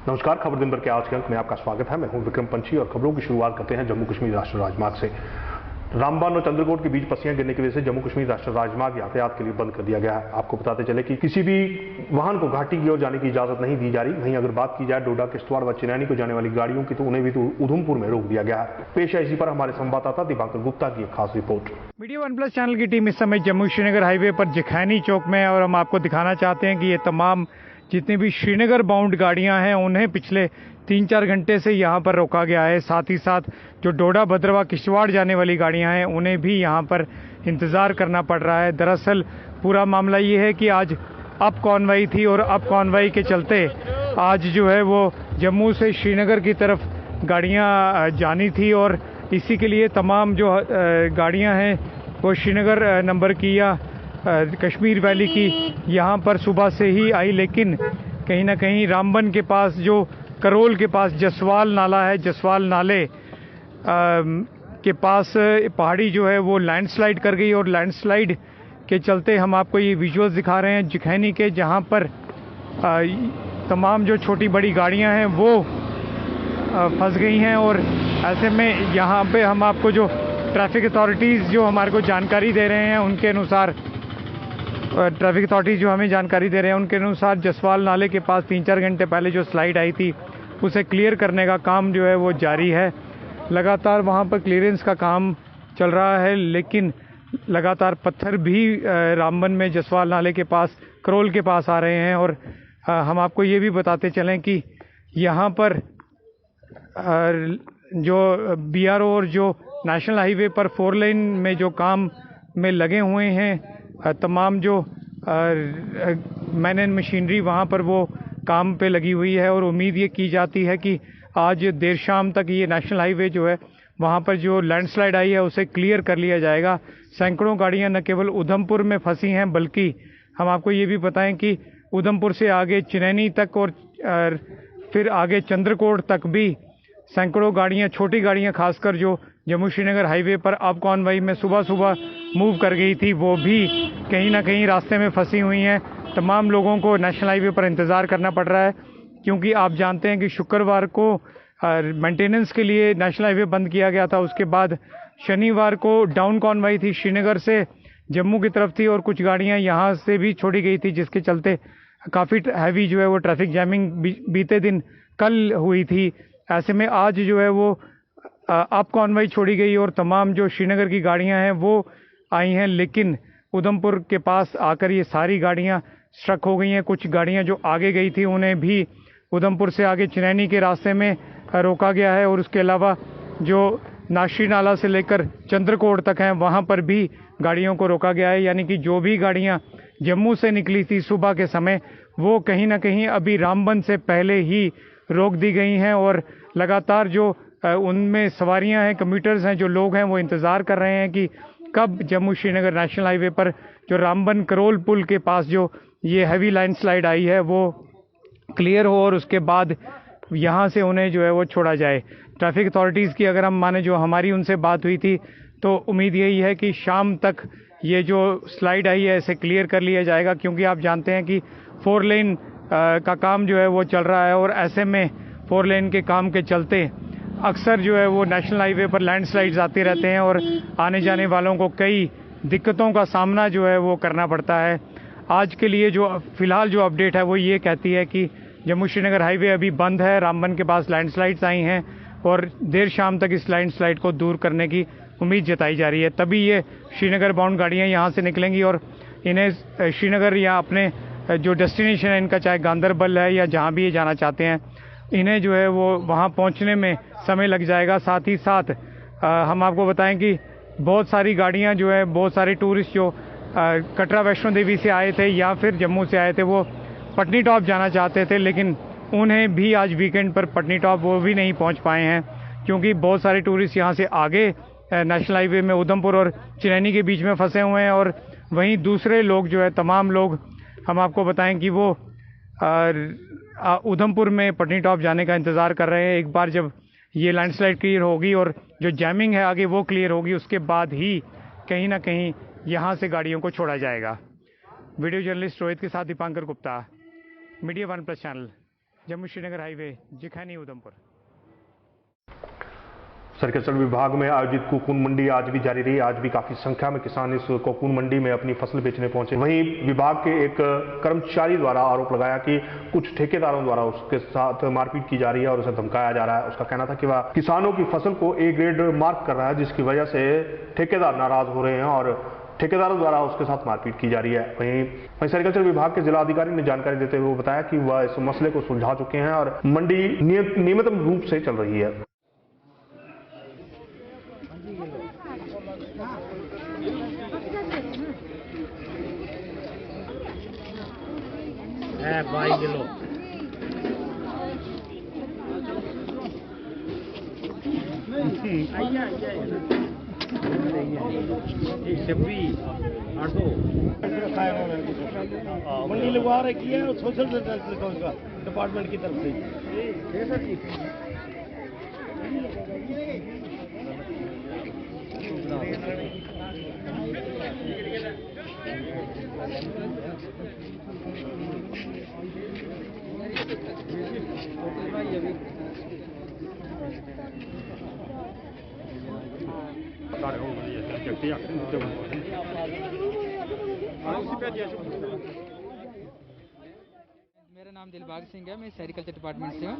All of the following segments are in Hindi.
नमस्कार। खबर दिन भर के आज के अंक में आपका स्वागत है। मैं हूं विक्रम पंछी और खबरों की शुरुआत करते हैं जम्मू कश्मीर राष्ट्रीय राजमार्ग से। रामबन और चंद्रकोट के बीच पस्सियां गिरने की वजह से जम्मू कश्मीर राष्ट्रीय राजमार्ग यातायात के लिए बंद कर दिया गया है। आपको बताते चले कि किसी भी वाहन को घाटी की ओर जाने की इजाजत नहीं दी जा रही। वहीं अगर बात की जाए डोडा, किश्तवाड़ व चिनैनी को जाने वाली गाड़ियों की, तो उन्हें भी उधमपुर में रोक दिया गया है। पेश है इसी पर हमारे संवाददाता दिवाकर गुप्ता की एक खास report. Media one plus channel की टीम इस समय जम्मू श्रीनगर हाईवे पर जखैनी चौक में है और हम आपको दिखाना चाहते हैं कि ये तमाम जितनी भी श्रीनगर बाउंड गाड़ियां हैं उन्हें पिछले 3-4 घंटे से यहां पर रोका गया है। साथ ही साथ जो डोडा, भद्रवाह, किश्तवाड़ जाने वाली गाड़ियां हैं उन्हें भी यहां पर इंतज़ार करना पड़ रहा है। दरअसल पूरा मामला ये है कि आज अप कॉन्वॉय थी और अप कॉन्वॉय के चलते आज जो है वो जम्मू से श्रीनगर की तरफ गाड़ियाँ जानी थी और इसी के लिए तमाम जो गाड़ियाँ हैं वो श्रीनगर नंबर की या कश्मीर वैली की यहाँ पर सुबह से ही आई। लेकिन कहीं ना कहीं रामबन के पास जो करोल के पास जसवाल नाला है, जसवाल नाले के पास पहाड़ी जो है वो लैंडस्लाइड कर गई और लैंडस्लाइड के चलते हम आपको ये विजुअल्स दिखा रहे हैं जखैनी के, जहाँ पर तमाम जो छोटी बड़ी गाड़ियाँ हैं वो फंस गई हैं। और ऐसे में यहाँ पे हम आपको जो ट्रैफिक अथॉरिटीज़ जो हमारे को जानकारी दे रहे हैं उनके अनुसार, ट्रैफिक अथॉरिटीज़ जो हमें जानकारी दे रहे हैं उनके अनुसार जसवाल नाले के पास 3-4 घंटे पहले जो स्लाइड आई थी उसे क्लियर करने का काम जो है वो जारी है। लगातार वहाँ पर क्लियरेंस का काम चल रहा है, लेकिन लगातार पत्थर भी रामबन में जसवाल नाले के पास, करोल के पास आ रहे हैं। और हम आपको ये भी बताते चलें कि यहाँ पर जो BRO और जो नेशनल हाईवे पर 4 लेन में जो काम में लगे हुए हैं तमाम जो मैन एंड मशीनरी वहाँ पर वो काम पे लगी हुई है और उम्मीद ये की जाती है कि आज देर शाम तक ये नेशनल हाईवे जो है वहाँ पर जो लैंडस्लाइड आई है उसे क्लियर कर लिया जाएगा। सैकड़ों गाड़ियाँ न केवल उधमपुर में फंसी हैं बल्कि हम आपको ये भी बताएं कि उधमपुर से आगे चिनैनी तक और फिर आगे चंद्रकोट तक भी सैकड़ों गाड़ियाँ, छोटी गाड़ियाँ खासकर जो जम्मू श्रीनगर हाईवे पर अप कॉन्वॉय में सुबह सुबह मूव कर गई थी वो भी कहीं ना कहीं रास्ते में फंसी हुई हैं। तमाम लोगों को नेशनल हाईवे पर इंतज़ार करना पड़ रहा है क्योंकि आप जानते हैं कि शुक्रवार को मेंटेनेंस के लिए नेशनल हाईवे बंद किया गया था। उसके बाद शनिवार को डाउन कॉन्वॉय थी, श्रीनगर से जम्मू की तरफ थी और कुछ गाड़ियाँ यहाँ से भी छोड़ी गई थी, जिसके चलते काफ़ी हैवी जो है वो ट्रैफिक जैमिंग बीते दिन कल हुई थी। ऐसे में आज जो है वो अप कॉन्वॉय छोड़ी गई और तमाम जो श्रीनगर की गाड़ियां हैं वो आई हैं, लेकिन उधमपुर के पास आकर ये सारी गाड़ियां स्ट्रक हो गई हैं। कुछ गाड़ियां जो आगे गई थी उन्हें भी उधमपुर से आगे चिनैनी के रास्ते में रोका गया है और उसके अलावा जो नाशी नाला से लेकर चंद्रकोट तक हैं वहां पर भी गाड़ियों को रोका गया है। यानी कि जो भी गाड़ियां जम्मू से निकली थी सुबह के समय वो कहीं ना कहीं अभी रामबन से पहले ही रोक दी गई हैं और लगातार जो उनमें सवारियां हैं, कम्यूटर्स हैं, जो लोग हैं वो इंतज़ार कर रहे हैं कि कब जम्मू श्रीनगर नेशनल हाईवे पर जो रामबन करोल पुल के पास जो ये हैवी लैंडस्लाइड आई है वो क्लियर हो और उसके बाद यहाँ से उन्हें जो है वो छोड़ा जाए। ट्रैफिक अथॉरिटीज़ की अगर हम माने, जो हमारी उनसे बात हुई थी, तो उम्मीद यही है कि शाम तक ये जो स्लाइड आई है इसे क्लियर कर लिया जाएगा क्योंकि आप जानते हैं कि 4 लेन का काम जो है वो चल रहा है और ऐसे में 4 लेन के काम के चलते अक्सर जो है वो नेशनल हाईवे पर लैंडस्लाइड्स आते रहते हैं और आने जाने वालों को कई दिक्कतों का सामना जो है वो करना पड़ता है। आज के लिए जो फ़िलहाल जो अपडेट है वो ये कहती है कि जम्मू श्रीनगर हाईवे अभी बंद है, रामबन के पास लैंडस्लाइड्स आई हैं और देर शाम तक इस लैंडस्लाइड को दूर करने की उम्मीद जताई जा रही है। तभी ये श्रीनगर बाउंड गाड़ियाँ यहाँ से निकलेंगी और इन्हें श्रीनगर या अपने जो डेस्टिनेशन है इनका, चाहे गांदरबल है या जहाँ भी ये जाना चाहते हैं, इन्हें जो है वो वहाँ पहुँचने में समय लग जाएगा। साथ ही साथ हम आपको बताएं कि बहुत सारी गाड़ियाँ जो है, बहुत सारे टूरिस्ट जो कटरा वैष्णो देवी से आए थे या फिर जम्मू से आए थे वो पटनी टॉप जाना चाहते थे, लेकिन उन्हें भी आज वीकेंड पर पटनी टॉप वो भी नहीं पहुँच पाए हैं क्योंकि बहुत सारे टूरिस्ट यहाँ से आगे नेशनल हाईवे में उधमपुर और चिनैनी के बीच में फंसे हुए हैं और वहीं दूसरे लोग जो है, तमाम लोग हम आपको बताएं कि वो उधमपुर में पटनी टॉप जाने का इंतज़ार कर रहे हैं। एक बार जब ये लैंडस्लाइड क्लियर होगी और जो जैमिंग है आगे वो क्लियर होगी उसके बाद ही कहीं ना कहीं यहाँ से गाड़ियों को छोड़ा जाएगा। वीडियो जर्नलिस्ट रोहित के साथ Dipankar Gupta, media one plus channel, Jammu Srinagar highway, Jakhani, Udhampur. Sericulture विभाग में आयोजित कोकून मंडी आज भी जारी रही। आज भी काफी संख्या में किसान इस कोकून मंडी में अपनी फसल बेचने पहुंचे। वहीं विभाग के एक कर्मचारी द्वारा आरोप लगाया कि कुछ ठेकेदारों द्वारा उसके साथ मारपीट की जा रही है और उसे धमकाया जा रहा है। उसका कहना था कि वह किसानों की फसल को ए ग्रेड मार्क कर रहा है, जिसकी वजह से ठेकेदार नाराज हो रहे हैं और ठेकेदारों द्वारा उसके साथ मारपीट की जा रही है। वहीं सेरीकल्चर विभाग के जिला अधिकारी ने जानकारी देते हुए बताया कि वह इस मसले को सुलझा चुके हैं और मंडी नियमित रूप से चल रही है। है 22 किलो। मंडी लगवा रखी है और सोशल डिस्टेंस लिखा उसका डिपार्टमेंट की तरफ से। मेरा नाम दिलबाग सिंह है। मैं सेरीकल्चर डिपार्टमेंट से हूँ।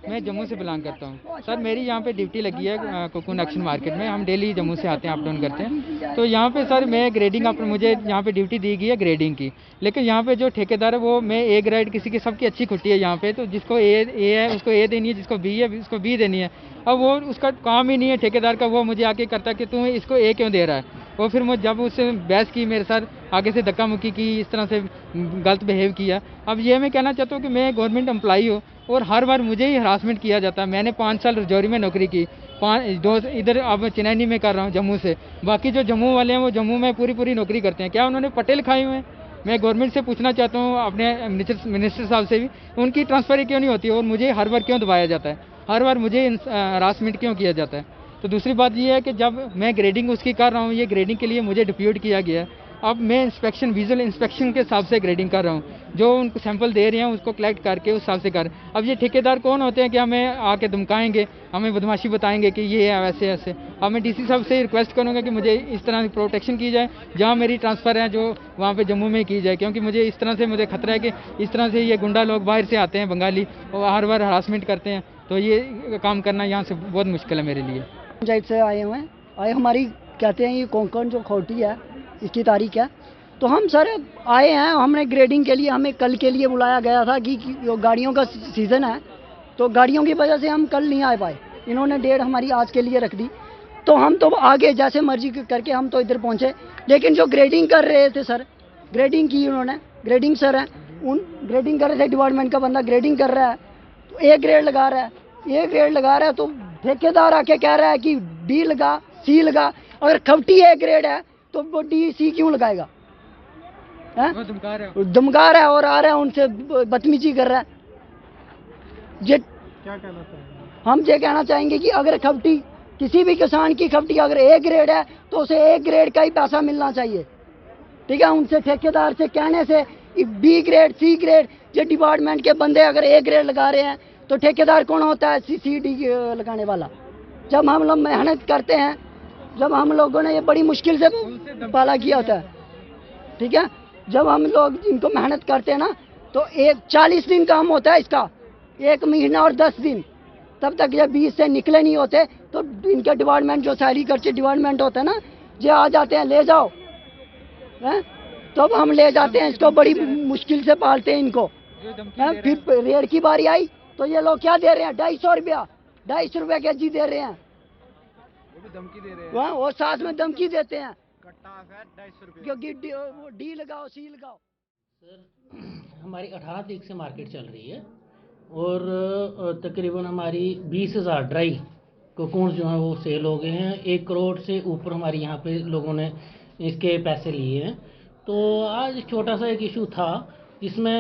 मैं जम्मू से बिलोंग करता हूँ। सर मेरी यहाँ पे ड्यूटी लगी है कोकून एक्शन मार्केट में। हम डेली जम्मू से आते हैं, अप डाउन करते हैं। तो यहाँ पे सर मैं ग्रेडिंग मुझे यहाँ पे ड्यूटी दी गई है ग्रेडिंग की। लेकिन यहाँ पे जो ठेकेदार है वो मैं ए ग्रेड किसी की सबकी अच्छी खुटी है यहाँ पे। तो जिसको ए है उसको ए देनी है, जिसको बी है उसको बी देनी है। अब वो उसका काम ही नहीं है ठेकेदार का। वो मुझे आके करता कि तू इसको ए क्यों दे रहा है। वो फिर मुझे जब उससे बहस की मेरे साथ, आगे से धक्का मुक्की की, इस तरह से गलत बिहेव किया। अब ये मैं कहना चाहता हूँ कि मैं गवर्नमेंट एम्प्लॉई हूँ और हर बार मुझे ही हरासमेंट किया जाता है। मैंने 5 साल रजौरी में नौकरी की, 2 इधर अब चनैनी में कर रहा हूँ जम्मू से। बाकी जो जम्मू वाले हैं वो जम्मू में पूरी नौकरी करते हैं। क्या उन्होंने पटेल खाए हुए हैं? मैं गवर्नमेंट से पूछना चाहता हूँ, अपने मिनिस्टर साहब से भी, उनकी ट्रांसफर क्यों नहीं होती और मुझे हर बार क्यों दबाया जाता है? हर बार मुझे हरासमेंट क्यों किया जाता है? तो दूसरी बात ये है कि जब मैं ग्रेडिंग उसकी कर रहा हूँ, ये ग्रेडिंग के लिए मुझे डिप्यूट किया गया है। अब मैं इंस्पेक्शन, विजुअल इंस्पेक्शन के हिसाब से ग्रेडिंग कर रहा हूँ। जो उनको सैंपल दे रहे हैं उसको कलेक्ट करके उस हिसाब से कर। अब ये ठेकेदार कौन होते हैं कि हमें आके धमकाएंगे, हमें बदमाशी बताएंगे कि ये है वैसे ऐसे। अब मैं डीसी साहब से रिक्वेस्ट करूँगा कि मुझे इस तरह की प्रोटेक्शन की जाए, जहाँ मेरी ट्रांसफ़र है जो वहाँ पे जम्मू में की जाए। क्योंकि मुझे इस तरह से मुझे खतरा है कि इस तरह से ये गुंडा लोग बाहर से आते हैं, बंगाली, और हर बार हरासमेंट करते हैं। तो ये काम करना यहाँ से बहुत मुश्किल है मेरे लिए। पंचायत से आए हुए हैं, आए हमारी कहते हैं ये कोंकण जो खोटी है इसकी तारीख है। तो हम सर आए हैं, हमने ग्रेडिंग के लिए, हमें कल के लिए बुलाया गया था कि गाड़ियों का सीज़न है। तो गाड़ियों की वजह से हम कल नहीं आ पाए। इन्होंने डेट हमारी आज के लिए रख दी। तो हम तो आगे जैसे मर्जी करके हम तो इधर पहुंचे। लेकिन जो ग्रेडिंग कर रहे थे सर, ग्रेडिंग की उन्होंने, ग्रेडिंग सर हैं, उन ग्रेडिंग कर रहे थे, डिपार्टमेंट का बंदा ग्रेडिंग कर रहा है तो ए ग्रेड लगा रहा है, ए ग्रेड लगा रहा है। तो ठेकेदार आके कह रहा है कि डी लगा, सी लगा। अगर खपटी ए ग्रेड है तो वो डी सी क्यों लगाएगा? धमका रहा है और आ रहा है उनसे बदतमीजी कर रहा है। ये क्या कहना चाहेंगे? हम ये कहना चाहेंगे कि अगर खपटी, किसी भी किसान की खपटी अगर ए ग्रेड है तो उसे ए ग्रेड का ही पैसा मिलना चाहिए। ठीक है, उनसे ठेकेदार से कहने से बी ग्रेड, सी ग्रेड, ये डिपार्टमेंट के बंदे अगर ए ग्रेड लगा रहे हैं तो ठेकेदार कौन होता है? सी डी लगाने वाला। जब हम लोग मेहनत करते हैं, जब हम लोगों ने ये बड़ी मुश्किल से पाला किया होता है, ठीक है, जब हम लोग इनको मेहनत करते हैं ना तो 40 दिन काम होता है इसका, 1 महीना और 10 दिन। तब तक जब 20 से निकले नहीं होते तो इनके डिपार्टमेंट जो सेरीकल्चर डिपार्टमेंट होता है ना, ये आ जाते हैं, ले जाओ है? तो अब हम ले जाते हैं इसको, बड़ी मुश्किल से पालते हैं इनको। फिर रेड की बारी आई तो ये लोग क्या दे रहे हैं? 250 रुपया, 250 रुपया के जी दे रहे हैं। वो भी धमकी दे रहे हैं। वहाँ वो साथ में धमकी देते हैं क्योंकि डी लगाओ, सी लगाओ। सर हमारी 18 तारीख से मार्केट चल रही है और तकरीबन हमारी 20,000 ड्राई कोकून जो हैं वो सेल हो गए हैं। 1 करोड़ से ऊपर हमारे यहाँ पे लोगों ने इसके पैसे लिए हैं। तो आज छोटा सा एक इशू था जिसमें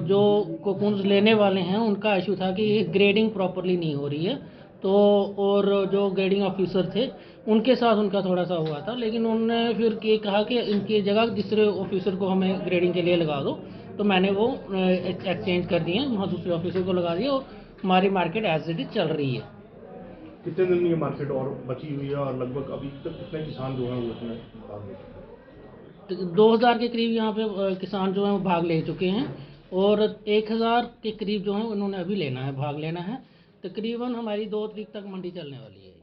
जो कोकून्स लेने वाले हैं उनका इशू था कि ग्रेडिंग प्रॉपरली नहीं हो रही है। तो और जो ग्रेडिंग ऑफिसर थे उनके साथ उनका थोड़ा सा हुआ था, लेकिन उन्होंने फिर ये कहा कि इनकी जगह दूसरे ऑफिसर को हमें ग्रेडिंग के लिए लगा दो। तो मैंने वो एक्सचेंज कर दिए, वहाँ दूसरे ऑफिसर को लगा दिया और हमारी मार्केट एज इट इज चल रही है। कितने दिन में ये मार्केट और बची हुई है और लगभग अभी तक कितने किसान जो हैं वो उसमें भाग ले चुके हैं? 2000 के करीब यहाँ पे किसान जो हैं वो भाग ले चुके हैं और 1000 के करीब जो हैं उन्होंने अभी लेना है, भाग लेना है। तकरीबन हमारी 2 तारीख तक मंडी चलने वाली है।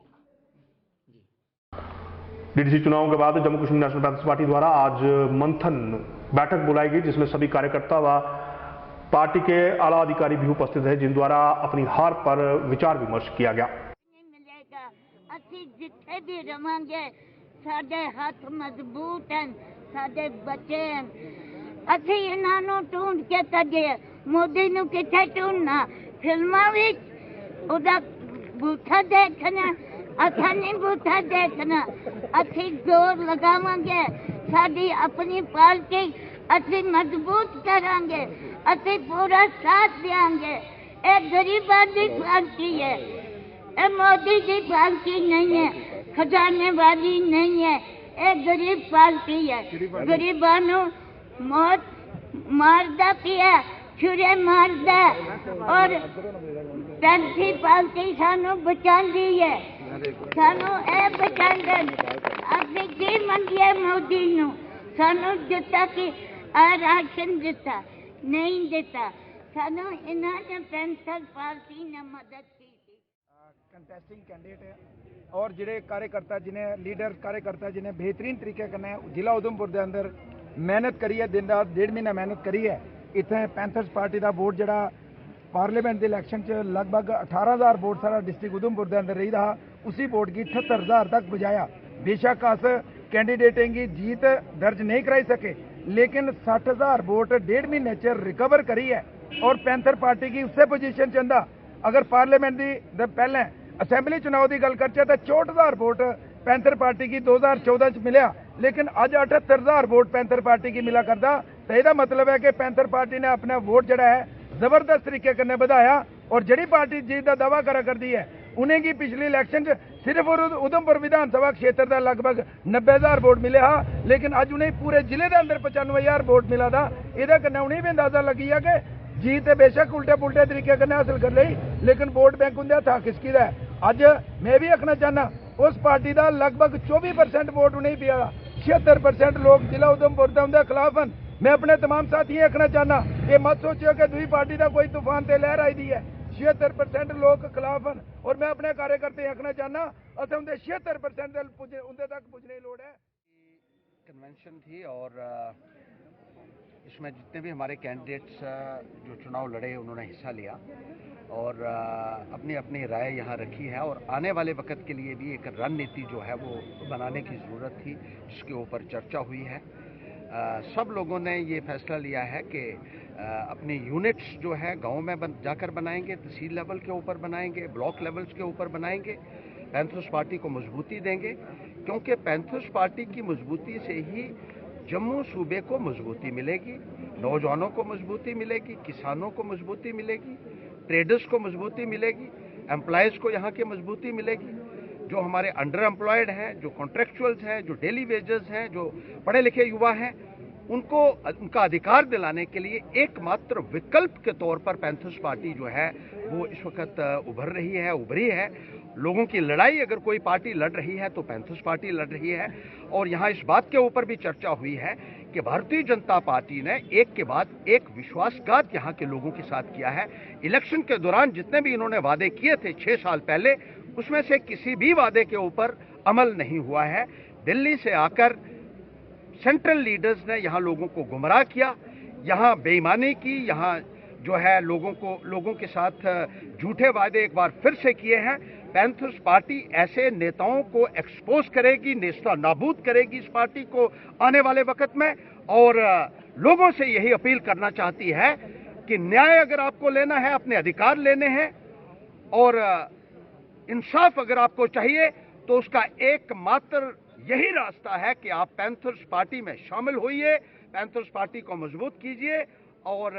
डीडीसी चुनावों के बाद Jammu Kashmir national panthers party द्वारा आज मंथन बैठक बुलाई गई, जिसमें सभी कार्यकर्ता व पार्टी के आला अधिकारी भी उपस्थित हैं, जिन द्वारा अपनी हार पर विचार विमर्श किया गया। मिलेगा ਅਸੀਂ ਜਿੱਥੇ ਵੀ ਰਵਾਂਗੇ ਸਾਡੇ ਹੱਥ ਮਜ਼ਬੂਤ ਹਨ, ਸਾਡੇ ਬੱਚੇ ਹਨ, ਅਸੀਂ ਇਹਨਾਂ ਨੂੰ ਢੂੰਡ ਕੇ ਕੱਢੇ। ਮੋਦੀ ਨੂੰ ਕਿੱਥੇ ਢੂੰਡਣਾ? ਫਿਲਮਾਂ ਵਿੱਚ ਉਹਦਾ ਬੂਥਾ ਦੇਖਣਾ, ਅਸਾਂ ਨਹੀਂ ਬੂਥਾ ਦੇਖਣਾ। ਅਸੀਂ ਜ਼ੋਰ ਲਗਾਵਾਂਗੇ, ਸਾਡੀ ਆਪਣੀ ਪਾਰਟੀ ਅਸੀਂ ਮਜ਼ਬੂਤ ਕਰਾਂਗੇ, ਅਸੀਂ ਪੂਰਾ ਸਾਥ ਦੇਵਾਂਗੇ। ਇਹ ਗਰੀਬਾਂ ਦੀ ਪਾਰਟੀ ਹੈ, ये मोदी की पार्टी नहीं है, खजाने वाली नहीं है, ये गरीब पार्टी है। गरीबानू मौत मारदा पिया, छुरे मारदा और पैंथी पार्टी सानू बचांदी है, सानू ए बचांदे। असीं की मंगिए मोदी नू? सानू दिता कि राशन दिता नहीं दिता, सानू इन्होंने पैंथर पार्टी ने मदद की। कंटेस्टिंग कैंडिडेट और जिहड़े कार्यकर्ता जिन्हें लीडर कार्यकर्ता जिन्हें बेहतरीन तरीके कन्नै जिला उधमपुर के अंदर मेहनत करी है, दिन रात 1.5 महीना मेहनत करी है। इत्थे पैंथर्स पार्टी का वोट जिहड़ा पार्लीमेंट के इलैक्शन च लगभग 18,000 वोट सारा डिस्ट्रिक्ट उधमपुर के अंदर रही रहा, उसी वोट की 78,000 तक बजाया। बेशक अस कैंडिडेटें की जीत दर्ज नहीं कराई सके, लेकिन 60,000 वोट 1.5 महीने च रिकवर करी है और पैंथर पार्टी की उससे पोजीशन चंदा। अगर पार्लीमेंट की पहले असैंबली चुनाव की गल करचे तो 64,000 वोट पैंथर पार्टी की 2014 च मिलिया, लेकिन अज 78,000 वोट पैंथर पार्टी की मिला करता। तो यह मतलब है कि पैंथर पार्टी ने अपना वोट जड़ा है जबरदस्त तरीके कन्नै बढ़ाया और जिहड़ी पार्टी जीत का दावा करा करती है उन्हें की पिछली इलैक्शन सिर्फ उधमपुर विधानसभा क्षेत्र का लगभग 90,000 वोट मिले हा, लेकिन अज उन्हें पूरे जिले के अंदर 95,000 वोट मिला था। ये कन्नै उन्हें भी अंदाजा लगी है कि जीत बेशक उल्टे पुल्टे तरीके कन्नै हासिल कर ली, लेकिन वोट बैंक उनके हथा खिसकी दा। अज मैं भी आखना चाहना उस पार्टी का लगभग 24% वोट उन्हें पिया, 76% लोग जिला उधमपुर के उनके खिलाफ हैं। मैं अपने तमाम साथी आखना चाहना ये मत सोचियो कि दूसरी पार्टी का कोई तूफान ते लहर आई दी है। 76% लोग खिलाफ हैं और मैं अपने कार्यकर्ता आखना चाहना असें उनके 76% उनके तक पुजने की लोड़ है। कन्वेंशन थी और इसमें जितने भी हमारे कैंडिडेट्स जो चुनाव लड़े उन्होंने हिस्सा लिया और अपनी अपनी राय यहाँ रखी है और आने वाले वक्त के लिए भी एक रणनीति जो है वो बनाने की ज़रूरत थी, जिसके ऊपर चर्चा हुई है। सब लोगों ने ये फैसला लिया है कि अपनी यूनिट्स जो है गांव में जाकर बनाएंगे, तहसील लेवल के ऊपर बनाएंगे, ब्लॉक लेवल्स के ऊपर बनाएंगे, पैंथर्स पार्टी को मजबूती देंगे, क्योंकि पैंथर्स पार्टी की मजबूती से ही जम्मू सूबे को मजबूती मिलेगी, नौजवानों को मजबूती मिलेगी, किसानों को मजबूती मिलेगी, ट्रेडर्स को मजबूती मिलेगी, एम्प्लॉयज़ को यहाँ की मजबूती मिलेगी। जो हमारे अंडर एम्प्लॉयड हैं, जो कॉन्ट्रैक्चुअल्स हैं, जो डेली वेजेस हैं, जो पढ़े लिखे युवा हैं, उनको उनका अधिकार दिलाने के लिए एकमात्र विकल्प के तौर पर पैंथर्स पार्टी जो है वो इस वक्त उभर रही है, उभरी है। लोगों की लड़ाई अगर कोई पार्टी लड़ रही है तो पैंथर्स पार्टी लड़ रही है। और यहाँ इस बात के ऊपर भी चर्चा हुई है कि भारतीय जनता पार्टी ने एक के बाद एक विश्वासघात यहाँ के लोगों के साथ किया है। इलेक्शन के दौरान जितने भी इन्होंने वादे किए थे 6 साल पहले, उसमें से किसी भी वादे के ऊपर अमल नहीं हुआ है। दिल्ली से आकर सेंट्रल लीडर्स ने यहाँ लोगों को गुमराह किया, यहाँ बेईमानी की, यहाँ जो है लोगों के साथ झूठे वादे एक बार फिर से किए हैं। पैंथर्स पार्टी ऐसे नेताओं को एक्सपोज करेगी, नेस्ता नाबूद करेगी इस पार्टी को आने वाले वक्त में। और लोगों से यही अपील करना चाहती है कि न्याय अगर आपको लेना है, अपने अधिकार लेने हैं और इंसाफ अगर आपको चाहिए तो उसका एकमात्र यही रास्ता है कि आप पैंथर्स पार्टी में शामिल होइए, पैंथर्स पार्टी को मजबूत कीजिए और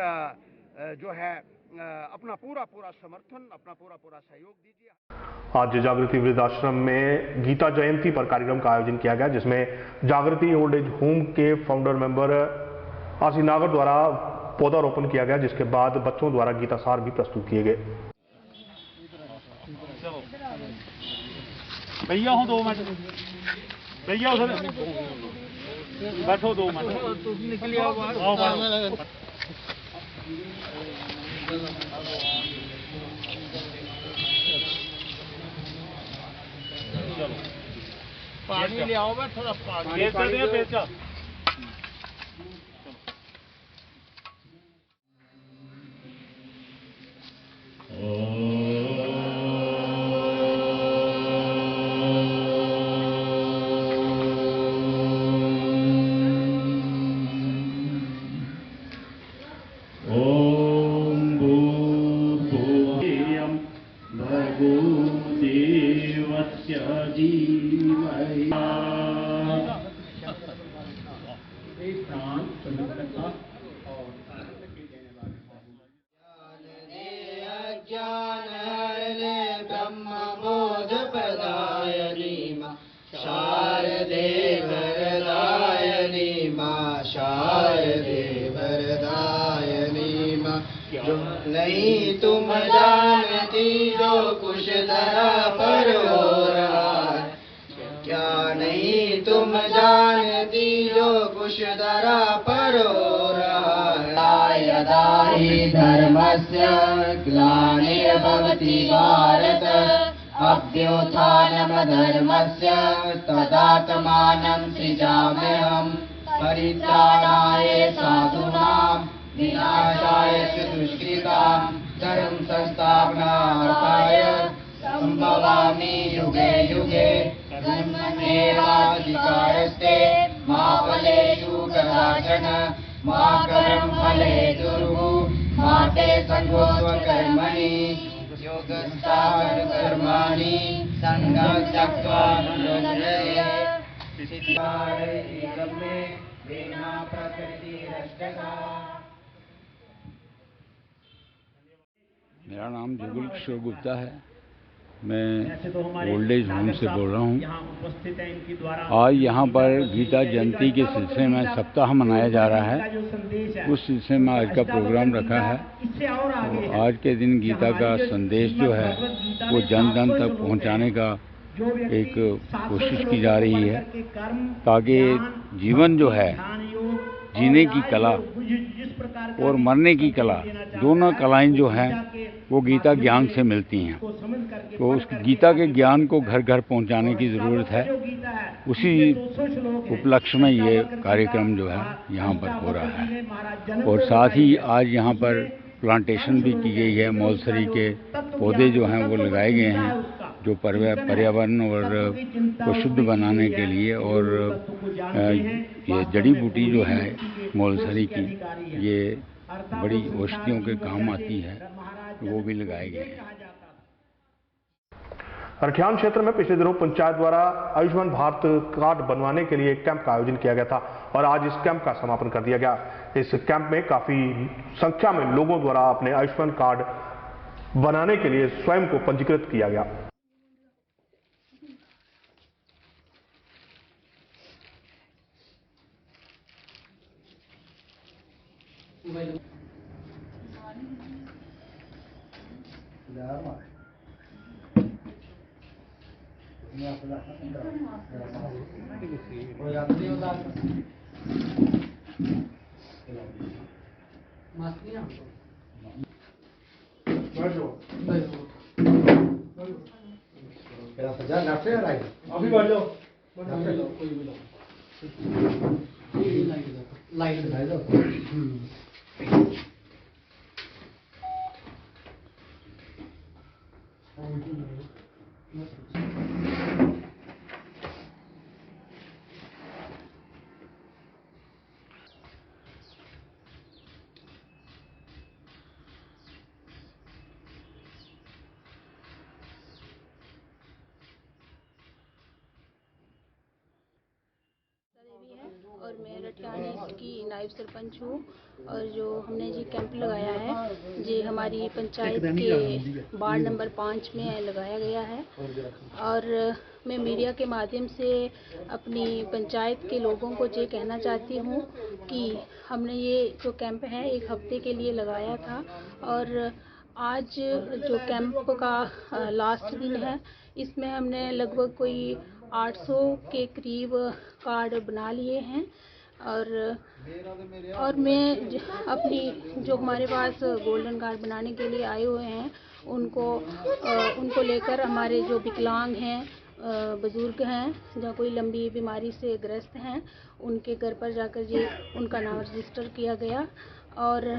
जो है अपना पूरा समर्थन, अपना पूरा सहयोग दीजिए। आज जागृति वृद्धाश्रम में गीता जयंती पर कार्यक्रम का आयोजन किया गया, जिसमें जागृति ओल्ड एज होम के फाउंडर मेंबर आसी नागर द्वारा पौधारोपण किया गया, जिसके बाद बच्चों द्वारा गीतासार भी प्रस्तुत किए गए। भैया हो 2 मिनट, भैया उधर बैठो 2 मिनट। पानी ले आओ, मैं थोड़ा पानी पेचा। नहीं तुम जानती जो कुछ धरा पर हो रहा है, क्या नहीं तुम जानती जो कुछ धरा पर हो रहा है। यदा हि धर्मस्य ग्लानिर्भवति भारत, अभ्युत्थानमधर्मस्य तदात्मानं सृजाम्यहम्, परित्राणाय साधूनां विनाशाय च दुष्कृतां, धर्म संस्थापनार्थाय संभवामि युगे युगे। धर्ममेवाधिकारस्ते मा फलेषु कदाचन, मा कर्मफले दुर्भुः, मा ते संगोऽस्त्व कर्मणि। योगस्थाः कर्माणि सङ्गं त्यक्त्वा निरोधये। सिद्धार्थमे विना प्रकृतिरष्टका। मेरा नाम जुगल किशोर गुप्ता है। मैं ओल्ड एज होम से बोल रहा हूँ। आज यहाँ पर गीता जयंती के सिलसिले में सप्ताह मनाया जा रहा है। उस सिलसिले में आज का प्रोग्राम रखा है। तो आज के दिन गीता का संदेश जो है वो जन जन तक पहुँचाने का एक कोशिश की जा रही है, ताकि जीवन जो है, जीने की कला और मरने की कला, दोनों कलाएं जो हैं वो गीता ज्ञान से मिलती हैं। तो उस गीता के ज्ञान को घर घर पहुंचाने की ज़रूरत है। उसी उपलक्ष्य में ये कार्यक्रम जो है यहाँ पर हो रहा है। और साथ ही आज यहाँ पर प्लांटेशन भी की गई है। मौलसरी के पौधे जो हैं वो लगाए गए हैं, जो पर्यावरण और को शुद्ध बनाने के लिए, और ये जड़ी बूटी जो है मौलसरी की, ये बड़ी औषधियों के काम आती है, वो भी लगाए गए हैं। रखियान क्षेत्र में पिछले दिनों पंचायत द्वारा आयुष्मान भारत कार्ड बनवाने के लिए एक कैंप का आयोजन किया गया था और आज इस कैंप का समापन कर दिया गया। इस कैंप में काफी संख्या में लोगों द्वारा अपने आयुष्मान कार्ड बनाने के लिए स्वयं को पंजीकृत किया गया। अभी बैठ जाओ, लाइट और मैं रटियानी की नायब सरपंच हूँ और जो हमने जी कैंप लगाया है जी हमारी पंचायत के वार्ड नंबर 5 में लगाया गया है और मैं मीडिया के माध्यम से अपनी पंचायत के लोगों को ये कहना चाहती हूँ कि हमने ये जो कैंप है 1 हफ्ते के लिए लगाया था और आज जो कैंप का लास्ट दिन है इसमें हमने लगभग कोई 800 के करीब कार्ड बना लिए हैं और मैं अपनी जो हमारे पास गोल्डन कार्ड बनाने के लिए आए हुए हैं उनको लेकर हमारे जो विकलांग हैं बुज़ुर्ग हैं या कोई लंबी बीमारी से ग्रस्त हैं उनके घर पर जाकर ये उनका नाम रजिस्टर किया गया और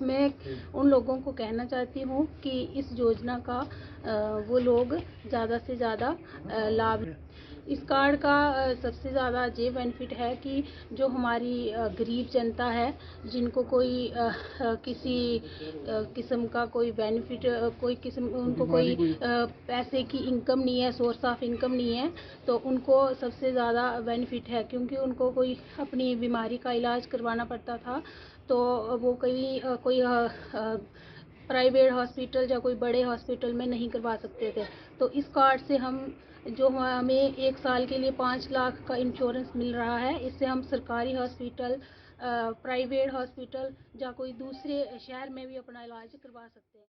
मैं उन लोगों को कहना चाहती हूँ कि इस योजना का वो लोग ज़्यादा से ज़्यादा लाभ। इस कार्ड का सबसे ज़्यादा ये बेनिफिट है कि जो हमारी गरीब जनता है जिनको कोई किसी किस्म का कोई बेनिफिट उनको कोई पैसे की इनकम नहीं है, सोर्स ऑफ इनकम नहीं है, तो उनको सबसे ज़्यादा बेनिफिट है क्योंकि उनको कोई अपनी बीमारी का इलाज करवाना पड़ता था तो वो कोई प्राइवेट हॉस्पिटल या कोई बड़े हॉस्पिटल में नहीं करवा सकते थे। तो इस कार्ड से हमें 1 साल के लिए 5 लाख का इंश्योरेंस मिल रहा है। इससे हम सरकारी हॉस्पिटल, प्राइवेट हॉस्पिटल या कोई दूसरे शहर में भी अपना इलाज करवा सकते हैं।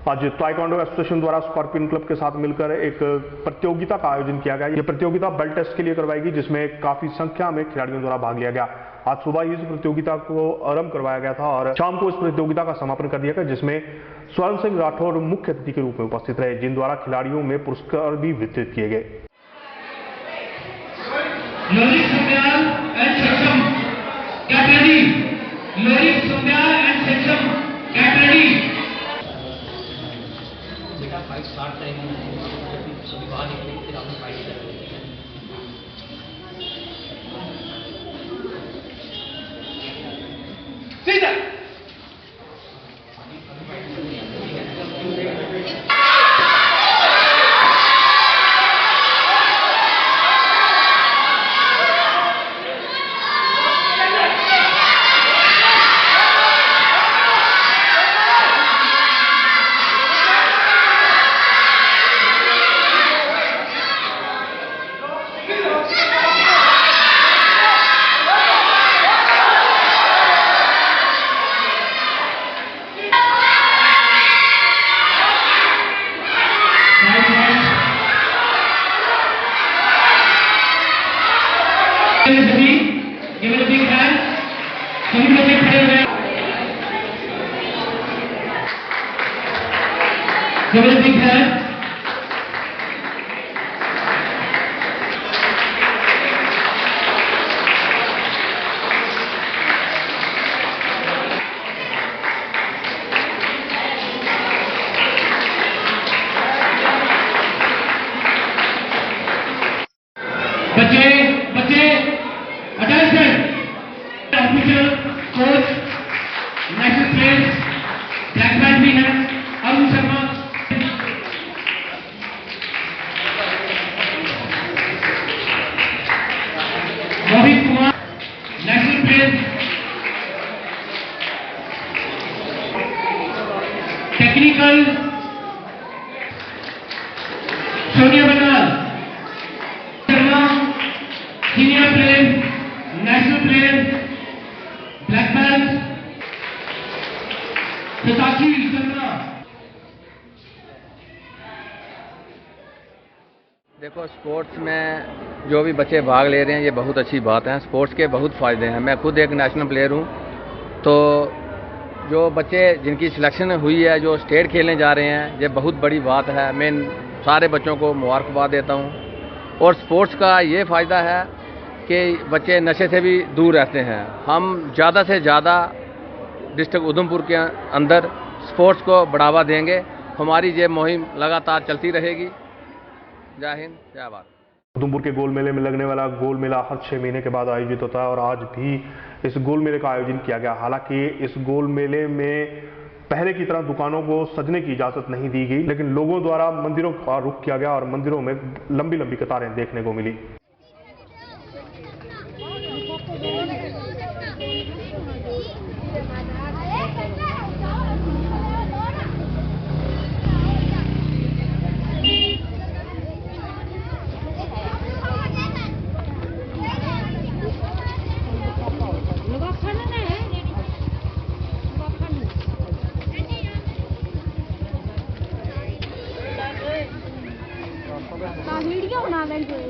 आज ताइक्वांडो एसोसिएशन द्वारा स्कॉर्पियन क्लब के साथ मिलकर एक प्रतियोगिता का आयोजन किया गया। ये प्रतियोगिता बेल्ट टेस्ट के लिए करवाई गई जिसमें काफी संख्या में खिलाड़ियों द्वारा भाग लिया गया। आज सुबह ही इस प्रतियोगिता को आरंभ करवाया गया था और शाम को इस प्रतियोगिता का समापन कर दिया गया जिसमें स्वर्ण सिंह राठौर मुख्य अतिथि के रूप में उपस्थित रहे जिन द्वारा खिलाड़ियों में पुरस्कार भी वितरित किए गए। फाइट स्टार्ट करेंगे सभी बाहर निकलेंगे फिर आपने फाइट करेंगे। बच्चे attention official coach national players black belt भी है Arun Sharma Rohit Kumar national players technical Sonia Bengal senior player national player black belt पिताजी शर्मा। देखो स्पोर्ट्स में जो भी बच्चे भाग ले रहे हैं ये बहुत अच्छी बात है। स्पोर्ट्स के बहुत फ़ायदे हैं। मैं खुद एक नेशनल प्लेयर हूँ तो जो बच्चे जिनकी सिलेक्शन हुई है जो स्टेट खेलने जा रहे हैं ये बहुत बड़ी बात है। मैं सारे बच्चों को मुबारकबाद देता हूँ। और स्पोर्ट्स का ये फ़ायदा है कि बच्चे नशे से भी दूर रहते हैं। हम ज़्यादा से ज़्यादा डिस्ट्रिक्ट उधमपुर के अंदर स्पोर्ट्स को बढ़ावा देंगे। हमारी ये मुहिम लगातार चलती रहेगी। जय हिंद, जय भारत। उधमपुर के गोल मेले में लगने वाला गोल मेला हर 6 महीने के बाद आयोजित होता है और आज भी इस गोल मेले का आयोजन किया गया। हालांकि इस गोल मेले में पहले की तरह दुकानों को सजने की इजाज़त नहीं दी गई लेकिन लोगों द्वारा मंदिरों का रुख किया गया और मंदिरों में लंबी लंबी कतारें देखने को मिली। वीडियो बना लेंगे।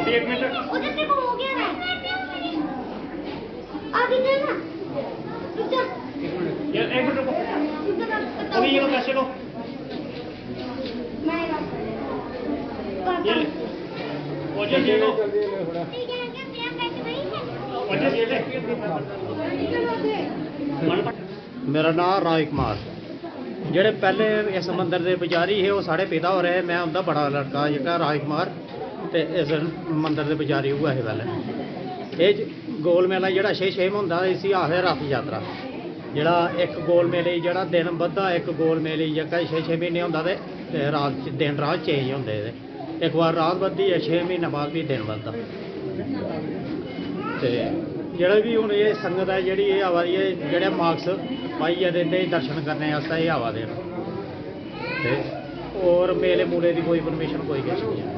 एक मिनट उधर से वो हो गया है अभी देना रुक जा यार एक मिनट रुको अभी ये लो पैसे लो मैं ये ले वजह ये लो वजह ये ले मेरा नाम राज कुमार ਜਿਹੜੇ ਪਹਿਲੇ ਇਸ ਮੰਦਰ ਦੇ ਪੁਜਾਰੀ ਹੈ ਉਹ ਸਾਡੇ ਪਿਤਾ ਹੋ ਰਹੇ ਮੈਂ ਉਹਦਾ ਬੜਾ ਲੜਕਾ ਜਿਹੜਾ ਰਾਜ ਕੁਮਾਰ ਤੇ ਇਸ ਮੰਦਰ ਦੇ ਪੁਜਾਰੀ ਹੋਇਆ ਹੈ ਪਹਿਲੇ ਇਹ ਗੋਲ ਮੇਲਾ ਜਿਹੜਾ 6 ਹੁੰਦਾ ਸੀ ਆਖੇ ਰਥ ਯਾਤਰਾ ਜਿਹੜਾ ਇੱਕ ਗੋਲ ਮੇਲੇ ਜਿਹੜਾ ਦਿਨ ਵੱਧਾ ਇੱਕ ਗੋਲ ਮੇਲੇ ਜਿਹੜਾ 6 ਮਹੀਨੇ ਹੁੰਦਾ ਤੇ ਰਾਤ ਦਿਨ ਰਾਤ ਚੇਂਜ ਹੁੰਦੇ ਤੇ ਇੱਕ ਵਾਰ ਰਾਤ ਵੱਧਦੀ ਹੈ 6 ਮਹੀਨੇ ਬਾਅਦ ਵੀ ਦਿਨ ਵੱਧਦਾ ਤੇ ਜਿਹੜਾ ਵੀ ਹੁਣ ਇਹ ਸੰਗਤ ਹੈ ਜਿਹੜੀ ਇਹ ਆਵਾ ਇਹ ਜਿਹੜੇ ਮਾਰਕਸ पाई जाते दर्शन करने ये आवा दे और मेले मूले की कोई परमिशन कोई किश नहीं है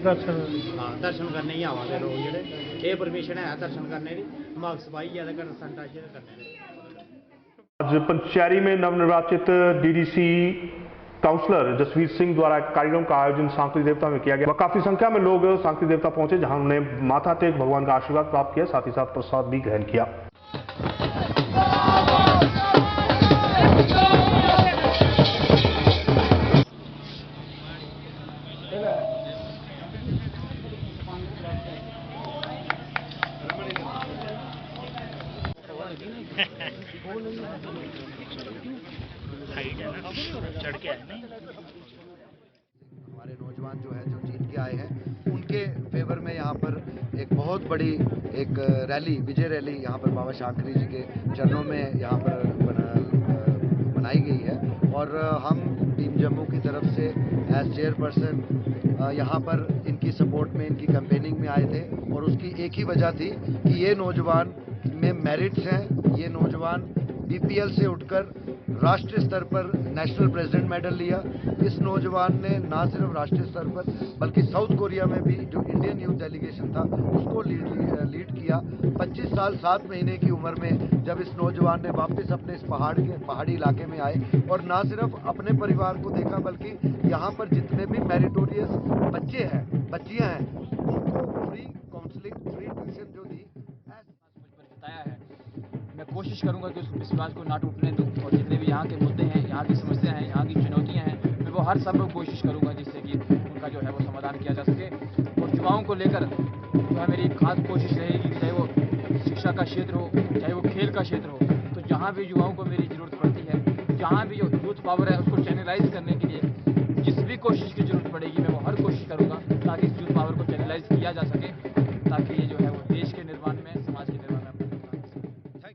दर्शन हाँ दर्शन करने ही आवा दे लोग जेह्ड़े ये परमिशन है दर्शन करने की मार्क्स पाई जाते सैनिटाइजर करने आज पंचैरी में नवनिर्वाचित डीडीसी काउंसलर जसवीर सिंह द्वारा एक कार्यक्रम का आयोजन सांकृतिक देवता में किया गया। काफी संख्या में लोग सांकृतिक देवता पहुंचे जहां उन्होंने माथा टेक भगवान का आशीर्वाद प्राप्त किया, साथ ही साथ प्रसाद भी ग्रहण किया। हमारे नौजवान जो है जो जीत के आए हैं उनके फेवर में यहाँ पर एक बहुत बड़ी एक रैली विजय रैली यहाँ पर बाबा शांकरी जी के चरणों में यहाँ पर बनाई गई है और हम टीम जम्मू की तरफ से एज चेयरपर्सन यहाँ पर इनकी सपोर्ट में इनकी कैंपेनिंग में आए थे और उसकी एक ही वजह थी कि ये नौजवान में मेरिट्स हैं, ये नौजवान बीपीएल से उठकर राष्ट्रीय स्तर पर नेशनल प्रेसिडेंट मेडल लिया। इस नौजवान ने ना सिर्फ राष्ट्रीय स्तर पर बल्कि साउथ कोरिया में भी जो इंडियन यूथ डेलीगेशन था उसको लीड किया। 25 साल 7 महीने की उम्र में जब इस नौजवान ने वापस अपने इस पहाड़ी इलाके में आए और ना सिर्फ अपने परिवार को देखा बल्कि यहाँ पर जितने भी मेरिटोरियस बच्चे हैं बच्चियाँ हैं उनको फ्री काउंसलिंग फ्री ट्यूशन जो दी बताया है। मैं कोशिश करूंगा कि उस विश्वास को ना टूटने दूं और जितने भी यहाँ के मुद्दे हैं, यहाँ की समस्या हैं, यहाँ की चुनौतियाँ हैं, मैं वो हर संभव कोशिश करूंगा जिससे कि उनका जो है वो समाधान किया जा सके। और युवाओं को लेकर जो है मेरी खास कोशिश रहेगी कि चाहे वो शिक्षा का क्षेत्र हो चाहे वो खेल का क्षेत्र हो, तो जहाँ भी युवाओं को मेरी ज़रूरत पड़ती है, जहाँ भी जो यूथ पावर है उसको चैनलाइज करने के लिए जिस भी कोशिश की ज़रूरत पड़ेगी मैं वो हर कोशिश करूँगा ताकि इस यूथ पावर को चैनलाइज किया जा सके